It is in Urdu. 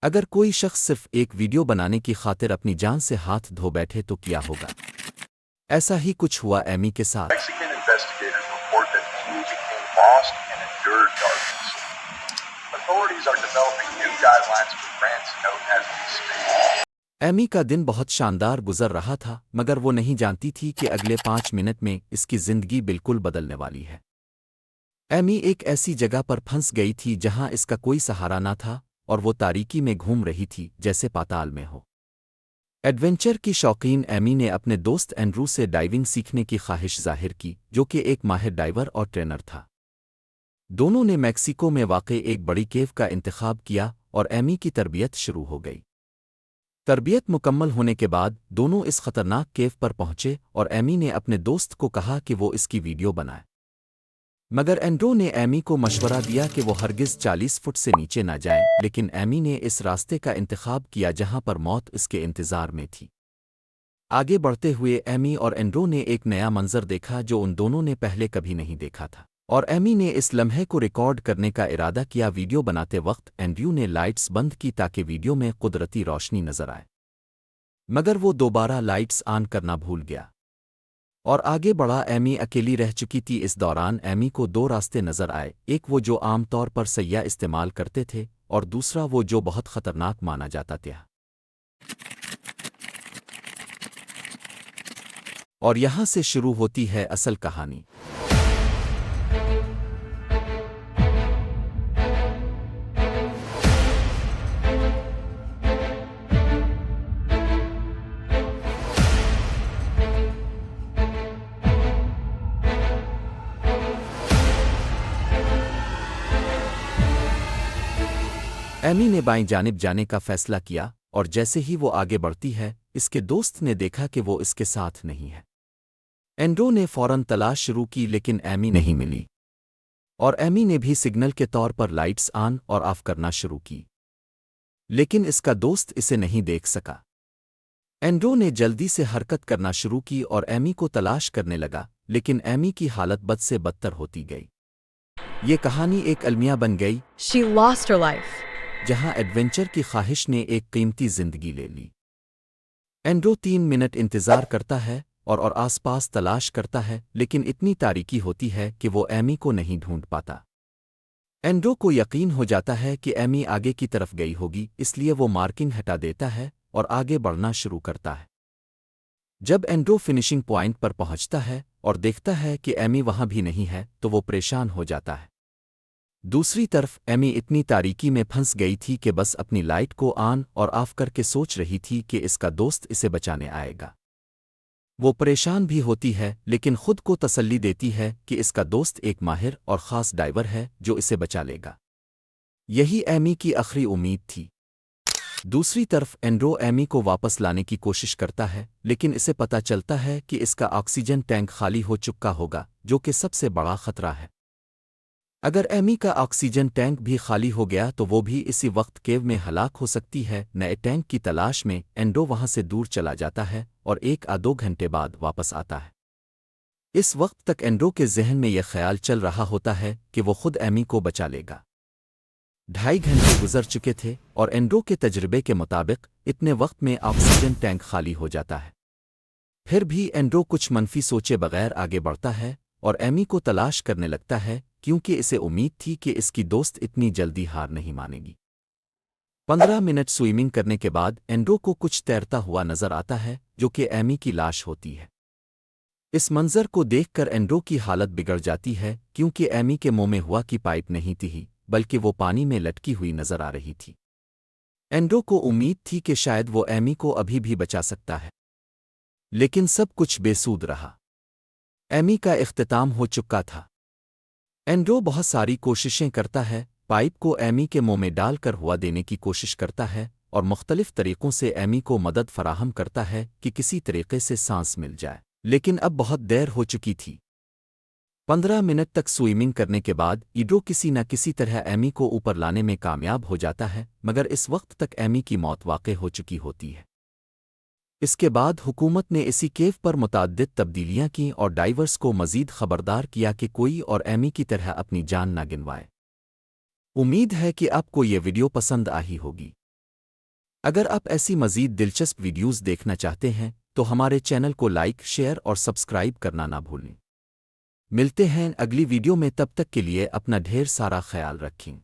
اگر کوئی شخص صرف ایک ویڈیو بنانے کی خاطر اپنی جان سے ہاتھ دھو بیٹھے تو کیا ہوگا؟ ایسا ہی کچھ ہوا ایمی کے ساتھ۔ Mexican investigators report that Amy became lost and endured darkness. Authorities are developing new guidelines for grants known as we speak. ایمی کا دن بہت شاندار گزر رہا تھا مگر وہ نہیں جانتی تھی کہ اگلے 5 منٹ میں اس کی زندگی بالکل بدلنے والی ہے۔ ایمی ایک ایسی جگہ پر پھنس گئی تھی جہاں اس کا کوئی سہارا نہ تھا اور وہ تاریکی میں گھوم رہی تھی جیسے پاتال میں ہو۔ ایڈونچر کی شوقین ایمی نے اپنے دوست اینڈرو سے ڈائیونگ سیکھنے کی خواہش ظاہر کی جو کہ ایک ماہر ڈائیور اور ٹرینر تھا۔ دونوں نے میکسیکو میں واقع ایک بڑی کیو کا انتخاب کیا اور ایمی کی تربیت شروع ہو گئی۔ تربیت مکمل ہونے کے بعد دونوں اس خطرناک کیو پر پہنچے اور ایمی نے اپنے دوست کو کہا کہ وہ اس کی ویڈیو بنائے، مگر اینڈرو نے ایمی کو مشورہ دیا کہ وہ ہرگز 40 فٹ سے نیچے نہ جائیں، لیکن ایمی نے اس راستے کا انتخاب کیا جہاں پر موت اس کے انتظار میں تھی۔ آگے بڑھتے ہوئے ایمی اور اینڈرو نے ایک نیا منظر دیکھا جو ان دونوں نے پہلے کبھی نہیں دیکھا تھا، اور ایمی نے اس لمحے کو ریکارڈ کرنے کا ارادہ کیا۔ ویڈیو بناتے وقت اینڈرو نے لائٹس بند کی تاکہ ویڈیو میں قدرتی روشنی نظر آئے، مگر وہ دوبارہ لائٹس آن کرنا بھول گیا اور آگے بڑھا۔ ایمی اکیلی رہ چکی تھی۔ اس دوران ایمی کو 2 راستے نظر آئے، ایک وہ جو عام طور پر سیاح استعمال کرتے تھے اور دوسرا وہ جو بہت خطرناک مانا جاتا تھا۔ اور یہاں سے شروع ہوتی ہے اصل کہانی۔ ایمی نے بائیں جانب جانے کا فیصلہ کیا اور جیسے ہی وہ آگے بڑھتی ہے اس کے دوست نے دیکھا کہ وہ اس کے ساتھ نہیں ہے۔ اینڈرو نے فوراً تلاش شروع کی لیکن ایمی نہیں ملی، اور ایمی نے بھی سگنل کے طور پر لائٹس آن اور آف کرنا شروع کی، لیکن اس کا دوست اسے نہیں دیکھ سکا۔ اینڈرو نے جلدی سے حرکت کرنا شروع کی اور ایمی کو تلاش کرنے لگا، لیکن ایمی کی حالت بد سے بدتر ہوتی گئی۔ یہ کہانی ایک المیہ بن گئی She lost her life. جہاں ایڈونچر کی خواہش نے ایک قیمتی زندگی لے لی۔ اینڈرو 3 منٹ انتظار کرتا ہے اور آس پاس تلاش کرتا ہے، لیکن اتنی تاریکی ہوتی ہے کہ وہ ایمی کو نہیں ڈھونڈ پاتا۔ اینڈرو کو یقین ہو جاتا ہے کہ ایمی آگے کی طرف گئی ہوگی، اس لیے وہ مارکنگ ہٹا دیتا ہے اور آگے بڑھنا شروع کرتا ہے۔ جب اینڈرو فنشنگ پوائنٹ پر پہنچتا ہے اور دیکھتا ہے کہ ایمی وہاں بھی نہیں ہے تو وہ پریشان ہو جاتا ہے۔ دوسری طرف ایمی اتنی تاریکی میں پھنس گئی تھی کہ بس اپنی لائٹ کو آن اور آف کر کے سوچ رہی تھی کہ اس کا دوست اسے بچانے آئے گا۔ وہ پریشان بھی ہوتی ہے لیکن خود کو تسلی دیتی ہے کہ اس کا دوست ایک ماہر اور خاص ڈائیور ہے جو اسے بچا لے گا۔ یہی ایمی کی آخری امید تھی۔ دوسری طرف اینڈرو ایمی کو واپس لانے کی کوشش کرتا ہے لیکن اسے پتہ چلتا ہے کہ اس کا آکسیجن ٹینک خالی ہو چکا ہوگا، جو کہ سب سے بڑا خطرہ ہے۔ اگر ایمی کا آکسیجن ٹینک بھی خالی ہو گیا تو وہ بھی اسی وقت کیو میں ہلاک ہو سکتی ہے۔ نئے ٹینک کی تلاش میں اینڈرو وہاں سے دور چلا جاتا ہے اور 1 یا 2 گھنٹے بعد واپس آتا ہے۔ اس وقت تک اینڈرو کے ذہن میں یہ خیال چل رہا ہوتا ہے کہ وہ خود ایمی کو بچا لے گا۔ 2.5 گھنٹے گزر چکے تھے اور اینڈرو کے تجربے کے مطابق اتنے وقت میں آکسیجن ٹینک خالی ہو جاتا ہے۔ پھر بھی اینڈرو کچھ منفی سوچے بغیر آگے بڑھتا ہے اور ایمی کو تلاش کرنے لگتا ہے کیونکہ اسے امید تھی کہ اس کی دوست اتنی جلدی ہار نہیں مانے گی۔ 15 منٹ سوئمنگ کرنے کے بعد اینڈرو کو کچھ تیرتا ہوا نظر آتا ہے جو کہ ایمی کی لاش ہوتی ہے۔ اس منظر کو دیکھ کر اینڈرو کی حالت بگڑ جاتی ہے کیونکہ ایمی کے منہ میں ہوا کی پائپ نہیں تھی بلکہ وہ پانی میں لٹکی ہوئی نظر آ رہی تھی۔ اینڈرو کو امید تھی کہ شاید وہ ایمی کو ابھی بھی بچا سکتا ہے، لیکن سب کچھ بے سود رہا۔ ایمی کا اختتام ہو چکا تھا۔ اینڈرو بہت ساری کوششیں کرتا ہے، پائپ کو ایمی کے منہ میں ڈال کر ہوا دینے کی کوشش کرتا ہے اور مختلف طریقوں سے ایمی کو مدد فراہم کرتا ہے کہ کسی طریقے سے سانس مل جائے، لیکن اب بہت دیر ہو چکی تھی۔ 15 منٹ تک سوئمنگ کرنے کے بعد اینڈرو کسی نہ کسی طرح ایمی کو اوپر لانے میں کامیاب ہو جاتا ہے، مگر اس وقت تک ایمی کی موت واقع ہو چکی ہوتی ہے۔ اس کے بعد حکومت نے اسی کیو پر متعدد تبدیلیاں کیں اور ڈائیورز کو مزید خبردار کیا کہ کوئی اور ایمی کی طرح اپنی جان نہ گنوائے۔ امید ہے کہ آپ کو یہ ویڈیو پسند آئی ہوگی۔ اگر آپ ایسی مزید دلچسپ ویڈیوز دیکھنا چاہتے ہیں تو ہمارے چینل کو لائک شیئر اور سبسکرائب کرنا نہ بھولیں۔ ملتے ہیں اگلی ویڈیو میں، تب تک کے لیے اپنا ڈھیر سارا خیال رکھیں۔